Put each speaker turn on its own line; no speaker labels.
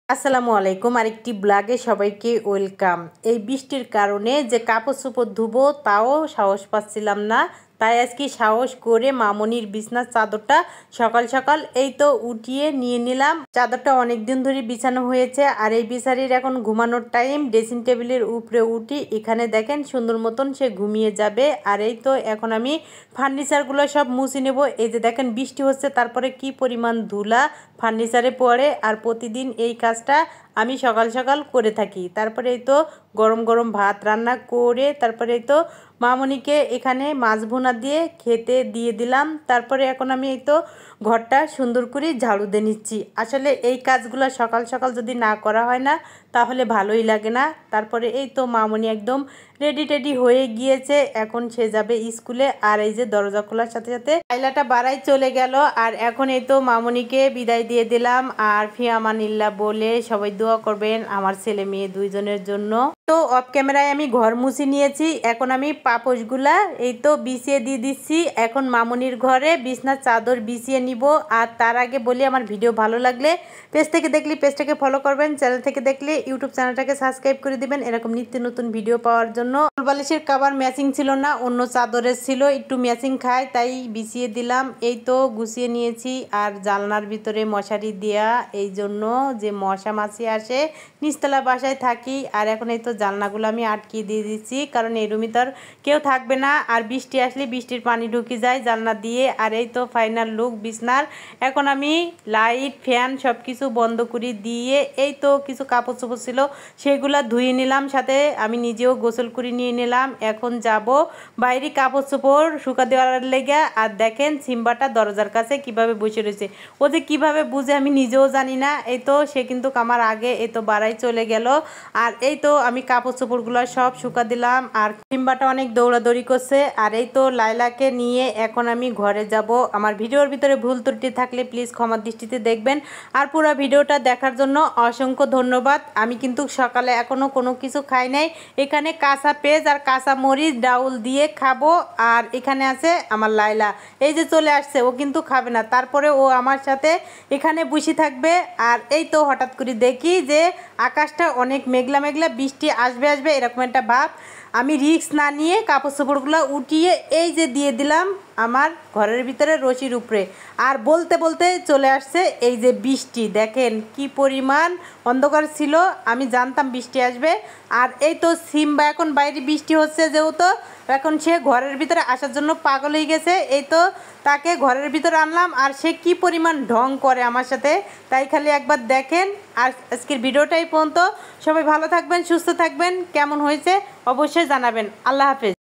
আসসালামু আলাইকুম। আরেকটি ব্লগে সবাইকে ওয়েলকাম। এই বৃষ্টির কারণে যে কাপড় চোপড় ধুবো তাও সাহস পাচ্ছিলাম না, তাই আজকে সাহস করে মামনির বিছনার চাদরটা সকাল সকাল এই তো উঠিয়ে নিয়ে নিলাম। চাদরটা অনেক দিন ধরে বিছানো হয়েছে আর এই বিছারির এখন ঘুমানোর টাইম। ড্রেসিং টেবিলের উপরে উঠি, এখানে দেখেন সুন্দর মতন সে ঘুমিয়ে যাবে। আর এই তো এখন আমি ফার্নিচারগুলো সব মুছে নেব। এই যে দেখেন বৃষ্টি হচ্ছে, তারপরে কি পরিমাণ ধুলা ফার্নিচারে পড়ে। আর প্রতিদিন এই কাজটা আমি সকাল সকাল করে থাকি। তারপরে এই তো গরম গরম ভাত রান্না করে তারপরে এই তো মামনিকে এখানে মাছ ভুনা দিয়ে খেতে দিয়ে দিলাম। তারপরে এখন আমি এই তো ঘরটা সুন্দর করে ঝাড়ু দিয়ে নিচ্ছি। আসলে এই কাজগুলো সকাল সকাল যদি না করা হয় না তাহলে ভালোই লাগে না। তারপরে এই তো মামনি একদম রেডি হয়ে গিয়েছে, এখন সে যাবে স্কুলে। আর এই যে দরজা খোলার সাথে সাথে আইলাটা বাড়াই চলে গেল। আর এখন এই তো মামনিকে বিদায় দিয়ে দিলাম। আর ফিয়ামানিল্লাহ বলে সবাই দোয়া করবেন আমার ছেলে মেয়ে দুইজনের জন্য। তো অফ ক্যামেরায় আমি ঘর মুছে নিয়েছি, এখন আমি পাপোশগুলা এই তো বিছিয়ে দিয়ে দিচ্ছি। এখন মামনির ঘরে বিছনার চাদর বিছিয়ে নিব। আর তার আগে বলি, আমার ভিডিও ভালো লাগলে পেজ থেকে দেখলে পেজটাকে ফলো করবেন, চ্যানেল থেকে দেখলে ইউটিউব চ্যানেলটাকে সাবস্ক্রাইব করে দিবেন এরকম নিত্য নতুন ভিডিও পাওয়ার জন্য। বালিশের কভার ম্যাচিং ছিল না, অন্য চাদরের ছিল, একটু ম্যাচিং খায় তাই বিছিয়ে দিলাম। এই তো গুছিয়ে নিয়েছি। আর জানলার ভিতরে মশারি দেয়া, এই জন্য যে মশা মাছি আসে, নিচতলা বাসায় থাকি। আর এখন এই তো জানলাগুলো আমি আটকিয়ে দিয়ে দিচ্ছি, কারণ এই রুমে তো আর কেউ থাকবে না। আর বৃষ্টি আসলে বৃষ্টির পানি ঢুকে যায় জানলা দিয়ে। আর এই তো ফাইনাল লুক বিছনার। এখন আমি লাইট ফ্যান সব কিছু বন্ধ করে দিয়ে এই তো কিছু কাপড় চোপড় ছিল সেগুলো ধুয়ে নিলাম, সাথে আমি নিজেও গোসল করে নিয়ে নিলাম। এখন যাব বাইরে কাপড় চোপড় শুকা দেওয়ার লেগে। আর দেখেন সিম্বাটা দরজার কাছে কিভাবে বসে রয়েছে, ও যে কিভাবে বুঝে আমি নিজেও জানি না। এই তো সে কিন্তু আমার আগে এই তো বাড়াই চলে গেল। আর এই তো আমি কাপড় চোপড়গুলো সব শুকা দিলাম। আর সিম্বাটা অনেক দৌড়াদৌড়ি করছে। আর এই তো লাইলাকে নিয়ে এখন আমি ঘরে যাব। আমার ভিডিওর ভিতরে ভুল ত্রুটি থাকলে প্লিজ ক্ষমার দৃষ্টিতে দেখবেন। আর পুরো ভিডিওটা দেখার জন্য অসংখ্য ধন্যবাদ। আমি কিন্তু সকালে এখনো কোনো কিছু খাই নাই। এখানে কাঁচা পেঁয়াজ আর কাঁচা মরিচ ডাউল দিয়ে খাবো। আর এখানে আছে আমার লাইলা, এই যে চলে আসছে, ও কিন্তু খাবে না, তারপরে ও আমার সাথে এখানে বসে থাকবে। আর এই তো হঠাৎ করে দেখি যে আকাশটা অনেক মেঘলা মেঘলা, বৃষ্টি আসবে আসবে এরকম একটা ভাব। আমি রিস্ক না নিয়ে কাপড় চোপড়গুলো উঠিয়ে এই যে দিয়ে দিলাম আমার ঘরের ভিতরে রশির উপরে। আর বলতে বলতে চলে আসছে এই যে বৃষ্টি। দেখেন কি পরিমাণ অন্ধকার ছিল, আমি জানতাম বৃষ্টি আসবে। আর এই তো সিম্বা এখন বাইরে বৃষ্টি হচ্ছে যেহেতু, এখন সে ঘরের ভিতরে আসার জন্য পাগল হয়ে গেছে। এই তো তাকে ঘরের ভিতরে আনলাম আর সে কি পরিমাণ ঢং করে আমার সাথে, তাই খালি একবার দেখেন। আর আজকের ভিডিওটাই পর্যন্ত। সবাই ভালো থাকবেন, সুস্থ থাকবেন, কেমন হয়েছে অবশ্যই জানাবেন। আল্লাহ হাফেজ।